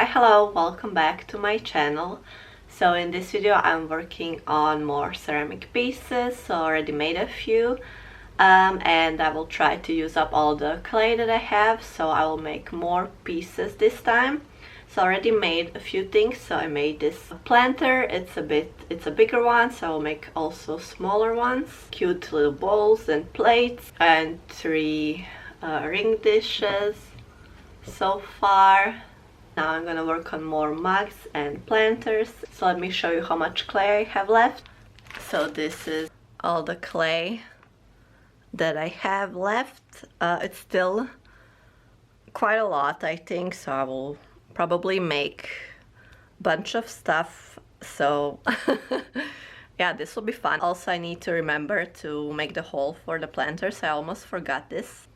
Hi, hello, welcome back to my channel. So in this video I'm working on more ceramic pieces, so I already made a few and I will try to use up all the clay that I have, so I will make more pieces this time. So I already made a few things. So I made this planter, it's a bigger one, so I'll make also smaller ones, cute little bowls and plates, and three ring dishes so far. Now I'm gonna work on more mugs and planters. So let me show you how much clay I have left. So this is all the clay that I have left. It's still quite a lot, I think, so I will probably make a bunch of stuff. So yeah, this will be fun. Also, I need to remember to make the hole for the planters. I almost forgot this.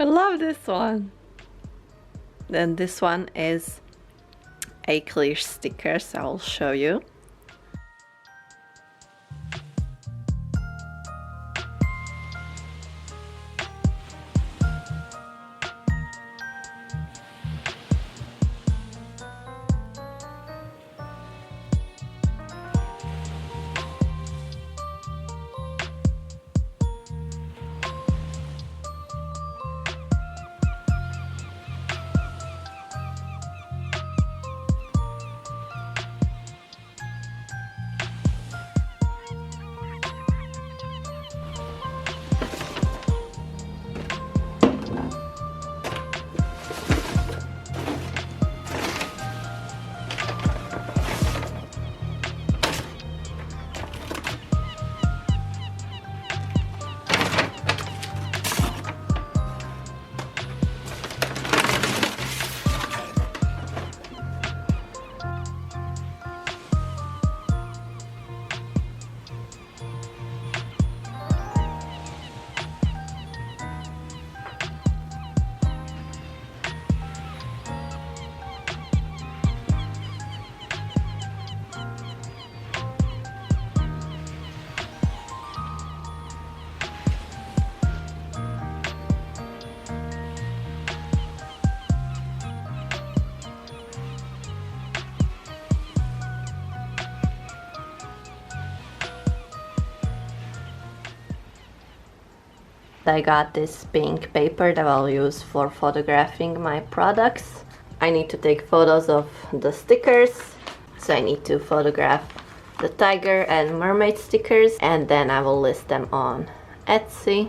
I love this one. Then this one is a clear sticker, so I'll show you. I got this pink paper that I'll use for photographing my products. I need to take photos of the stickers, so I need to photograph the tiger and mermaid stickers, and then I will list them on Etsy.